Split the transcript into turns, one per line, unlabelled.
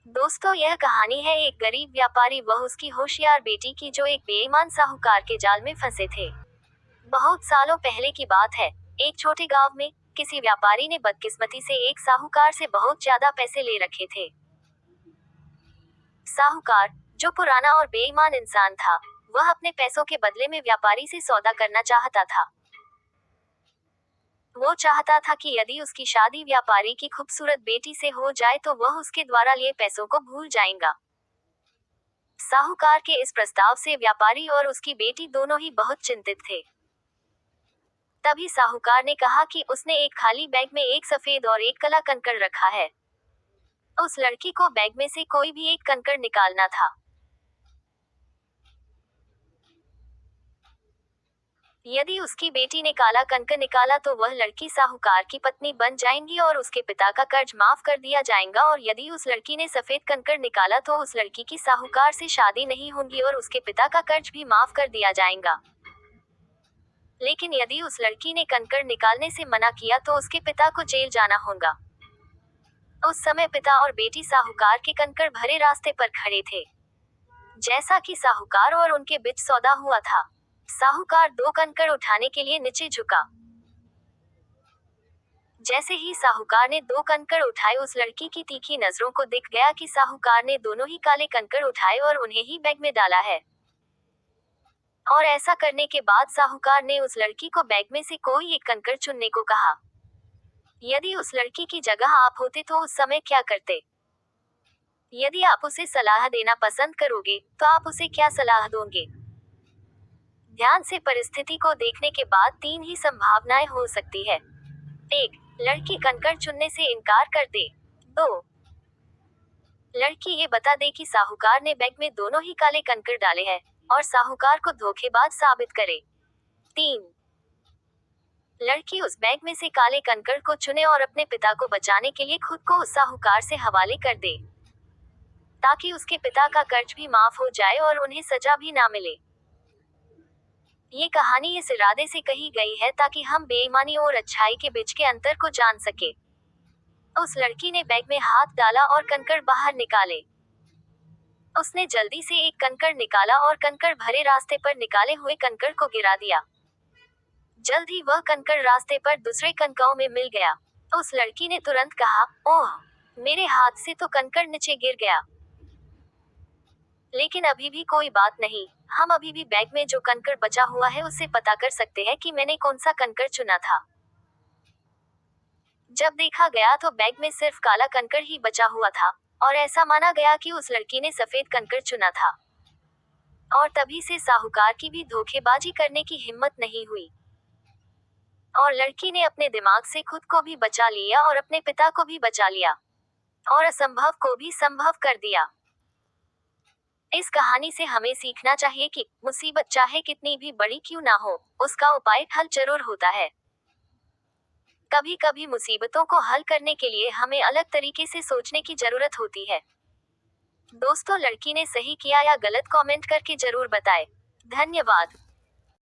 दोस्तों, यह कहानी है एक गरीब व्यापारी व उसकी होशियार बेटी की जो एक बेईमान साहूकार के जाल में फंसे थे। बहुत सालों पहले की बात है। एक छोटे गांव में किसी व्यापारी ने बदकिस्मती से एक साहूकार से बहुत ज्यादा पैसे ले रखे थे। साहूकार, जो पुराना और बेईमान इंसान था, वह अपने पैसों के बदले में व्यापारी से सौदा करना चाहता था। वो चाहता था कि यदि उसकी शादी व्यापारी की खूबसूरत बेटी से हो जाए तो वह उसके द्वारा लिए पैसों को भूल जाएगा। साहूकार के इस प्रस्ताव से व्यापारी और उसकी बेटी दोनों ही बहुत चिंतित थे। तभी साहूकार ने कहा कि उसने एक खाली बैग में एक सफेद और एक काला कंकड़ रखा है। उस लड़की को बैग में से कोई भी एक कंकड़ निकालना था। यदि उसकी बेटी ने काला कंकड़ निकाला तो वह लड़की साहूकार की पत्नी बन जाएगी और उसके पिता का कर्ज माफ कर दिया जाएगा, और यदि उस लड़की ने सफेद कंकड़ निकाला तो उस लड़की की साहूकार से शादी नहीं होगी और उसके पिता का कर्ज भी माफ कर दिया जाएगा। लेकिन यदि उस लड़की ने कंकड़ निकालने से मना किया तो उसके पिता को जेल जाना होगा। उस समय पिता और बेटी साहूकार के कंकड़ भरे रास्ते पर खड़े थे। जैसा कि साहूकार और उनके बीच सौदा हुआ था, साहूकार दो कंकड़ उठाने के लिए नीचे झुका। जैसे ही साहूकार ने दो कंकड़ उठाए, उस लड़की की तीखी नजरों को दिख गया कि साहूकार ने दोनों ही काले कंकड़ उठाए और उन्हें ही बैग में डाला है। और ऐसा करने के बाद साहूकार ने उस लड़की को बैग में से कोई एक कंकड़ चुनने को कहा। यदि उस लड़की की जगह आप होते तो उस समय क्या करते? यदि आप उसे सलाह देना पसंद करोगे, तो आप उसे क्या सलाह दोगे? ध्यान से परिस्थिति को देखने के बाद तीन ही संभावनाएं हो सकती है। 1. लड़की कंकड़ चुनने से इनकार कर दे। 2. लड़की ये बता दे कि साहूकार ने बैग में दोनों ही काले कंकड़ डाले हैं और साहूकार को धोखेबाज साबित करे। 3. लड़की उस बैग में से काले कंकड़ को चुने और अपने पिता को बचाने के लिए खुद को उस साहूकार से हवाले कर दे, ताकि उसके पिता का कर्ज भी माफ हो जाए और उन्हें सजा भी ना मिले। ये कहानी इस इरादे से कही गई है ताकि हम बेईमानी और अच्छाई के बीच के अंतर को जान सके। उस लड़की ने बैग में हाथ डाला और कंकड़ बाहर निकाले। उसने जल्दी से एक कंकड़ निकाला और कंकड़ भरे रास्ते पर निकाले हुए कंकड़ को गिरा दिया। जल्द ही वह कंकड़ रास्ते पर दूसरे कंकड़ों में मिल गया। उस लड़की ने तुरंत कहा, ओह, मेरे हाथ से तो कंकड़ नीचे गिर गया। लेकिन अभी भी कोई बात नहीं, हम अभी भी बैग में जो कंकड़ बचा हुआ है उससे पता कर सकते हैं कि मैंने कौन सा कंकड़ चुना था। जब देखा गया तो बैग में सिर्फ काला कंकड़ ही बचा हुआ था और ऐसा माना गया कि उस लड़की ने सफेद कंकड़ चुना था। और तभी से साहूकार की भी धोखेबाजी करने की हिम्मत नहीं हुई और लड़की ने अपने दिमाग से खुद को भी बचा लिया और अपने पिता को भी बचा लिया और असंभव को भी संभव कर दिया। इस कहानी से हमें सीखना चाहिए कि मुसीबत चाहे कितनी भी बड़ी क्यों ना हो, उसका उपाय हल जरूर होता है। कभी कभी मुसीबतों को हल करने के लिए हमें अलग तरीके से सोचने की जरूरत होती है। दोस्तों, लड़की ने सही किया या गलत कमेंट करके जरूर बताएं। धन्यवाद।